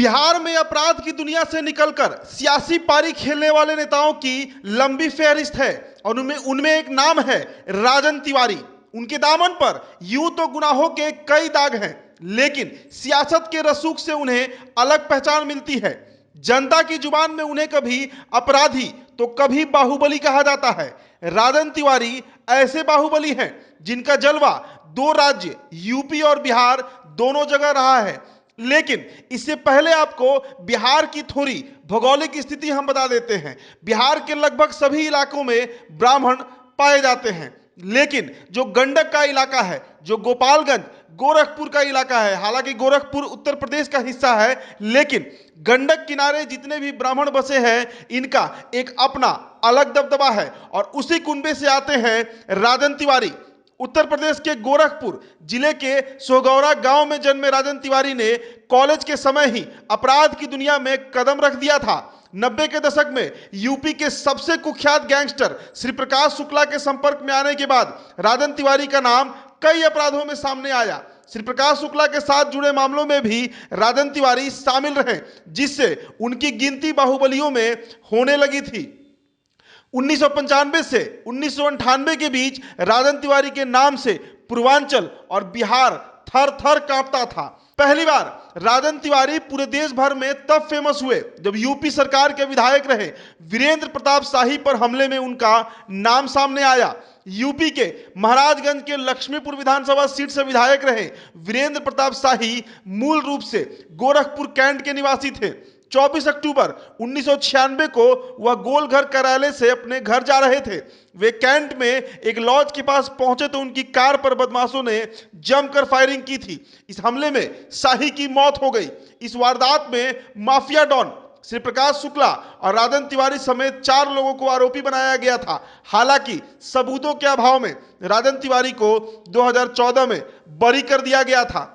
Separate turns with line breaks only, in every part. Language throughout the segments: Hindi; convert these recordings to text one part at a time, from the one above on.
बिहार में अपराध की दुनिया से निकलकर सियासी पारी खेलने वाले नेताओं की लंबी फहरिस्त है और उनमें उनमें एक नाम है राजन तिवारी। उनके दामन पर यूं तो गुनाहों के कई दाग हैं, लेकिन सियासत के रसूख से उन्हें अलग पहचान मिलती है। जनता की जुबान में उन्हें कभी अपराधी तो कभी बाहुबली कहा जाता है। राजन तिवारी ऐसे बाहुबली हैं जिनका जलवा दो राज्य यूपी और बिहार दोनों जगह रहा है। लेकिन इससे पहले आपको बिहार की थोड़ी भौगोलिक स्थिति हम बता देते हैं। बिहार के लगभग सभी इलाकों में ब्राह्मण पाए जाते हैं, लेकिन जो गंडक का इलाका है, जो गोपालगंज गोरखपुर का इलाका है, हालांकि गोरखपुर उत्तर प्रदेश का हिस्सा है, लेकिन गंडक किनारे जितने भी ब्राह्मण बसे हैं इनका एक अपना अलग दबदबा है और उसी कुनबे से आते हैं राजन तिवारी। उत्तर प्रदेश के गोरखपुर जिले के सोगौरा गांव में जन्मे राजन तिवारी ने कॉलेज के समय ही अपराध की दुनिया में कदम रख दिया था। 90 के दशक में यूपी के सबसे कुख्यात गैंगस्टर श्री प्रकाश शुक्ला के संपर्क में आने के बाद राजन तिवारी का नाम कई अपराधों में सामने आया। श्री प्रकाश शुक्ला के साथ जुड़े मामलों में भी राजन तिवारी शामिल रहे, जिससे उनकी गिनती बाहुबलियों में होने लगी थी। 1995 से 1998 के बीच राजन तिवारी के नाम से पूर्वांचल और बिहार थर थर कांपता था। पहली बार राजन तिवारी पूरे देश भर में तब फेमस हुए जब यूपी सरकार के विधायक रहे वीरेंद्र प्रताप शाही पर हमले में उनका नाम सामने आया। यूपी के महाराजगंज के लक्ष्मीपुर विधानसभा सीट से विधायक रहे वीरेंद्र प्रताप शाही मूल रूप से गोरखपुर कैंट के निवासी थे। 24 अक्टूबर 1996 को वह गोलघर कार्यालय से अपने घर जा रहे थे। वे कैंट में एक लॉज के पास पहुंचे तो उनकी कार पर बदमाशों ने जमकर फायरिंग की थी। इस हमले में शाही की मौत हो गई। इस वारदात में माफिया डॉन श्री प्रकाश शुक्ला और राजन तिवारी समेत 4 लोगों को आरोपी बनाया गया था। हालांकि सबूतों के अभाव में राजन तिवारी को 2014 में बरी कर दिया गया था।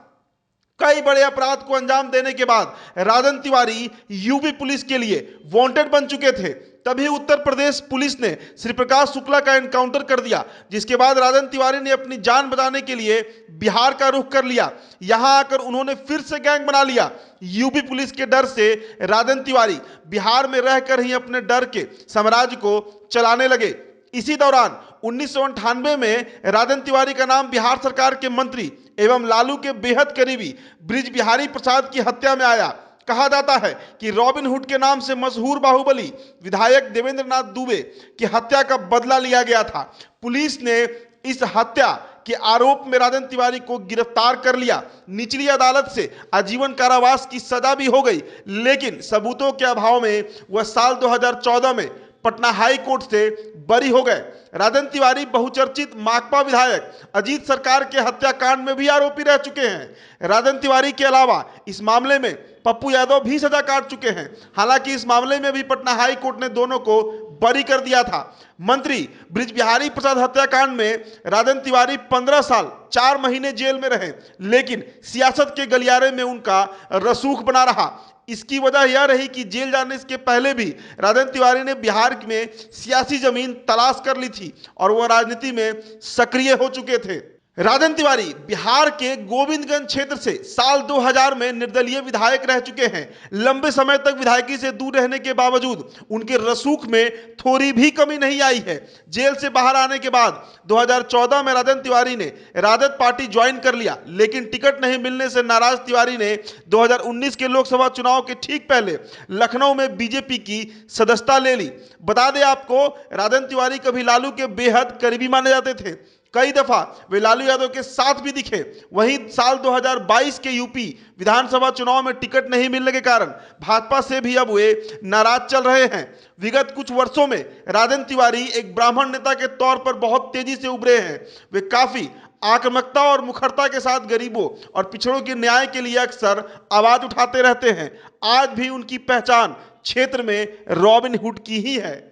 कई बड़े अपराध को अंजाम देने के बाद राजन तिवारी यूपी पुलिस के लिए वांटेड बन चुके थे। तभी उत्तर प्रदेश पुलिस ने श्री प्रकाश शुक्ला का एनकाउंटर कर दिया, जिसके बाद राजन तिवारी ने अपनी जान बचाने के लिए बिहार का रुख कर लिया। यहां आकर उन्होंने फिर से गैंग बना लिया। यूपी पुलिस के डर से राजन तिवारी बिहार में रहकर ही अपने डर के साम्राज्य को चलाने लगे। इसी दौरान 1998 में राजन तिवारी का नाम बिहार सरकार के मंत्री एवं लालू के बेहद करीबी ब्रिज बिहारी प्रसाद की हत्या में आया। कहा जाता है कि रॉबिन हुड के नाम से मशहूर बाहुबली विधायक देवेंद्र नाथ दुबे की हत्या का बदला लिया गया था। पुलिस ने इस हत्या के आरोप में राजन तिवारी को गिरफ्तार कर लिया। निचली अदालत से आजीवन कारावास की सजा भी हो गई, लेकिन सबूतों के अभाव में वह साल 2014 में पटना हाई कोर्ट से बरी हो गए। राजन तिवारी बहुचर्चित माकपा विधायक अजीत सरकार के हत्याकांड में भी आरोपी रह चुके हैं। राजन तिवारी के अलावा इस मामले में पप्पू यादव भी सजा काट चुके हैं। हालांकि इस मामले में भी पटना हाई कोर्ट ने दोनों को बरी कर दिया था। मंत्री ब्रिज बिहारी प्रसाद हत्याकांड में राजन तिवारी 15 साल 4 महीने जेल में रहे, लेकिन सियासत के गलियारे में उनका रसूख बना रहा। इसकी वजह यह रही कि जेल जाने से पहले भी राजन तिवारी ने बिहार में सियासी जमीन तलाश कर ली थी और वह राजनीति में सक्रिय हो चुके थे। राजन तिवारी बिहार के गोविंदगंज क्षेत्र से साल 2000 में निर्दलीय विधायक रह चुके हैं। लंबे समय तक विधायकी से दूर रहने के बावजूद उनके रसूख में थोड़ी भी कमी नहीं आई है। जेल से बाहर आने के बाद 2014 में राजन तिवारी ने राजद पार्टी ज्वाइन कर लिया, लेकिन टिकट नहीं मिलने से नाराज तिवारी ने 2019 के लोकसभा चुनाव के ठीक पहले लखनऊ में बीजेपी की सदस्यता ले ली। बता दें आपको, राजन तिवारी कभी लालू के बेहद करीबी माने जाते थे। कई दफा वे लालू यादव के साथ भी दिखे। वहीं साल 2022 के यूपी विधानसभा चुनाव में टिकट नहीं मिलने के कारण भाजपा से भी अब वे नाराज चल रहे हैं। विगत कुछ वर्षों में राजन तिवारी एक ब्राह्मण नेता के तौर पर बहुत तेजी से उभरे हैं। वे काफी आक्रामकता और मुखरता के साथ गरीबों और पिछड़ों के न्याय के लिए अक्सर आवाज उठाते रहते हैं। आज भी उनकी पहचान क्षेत्र में रॉबिन हुड की ही है।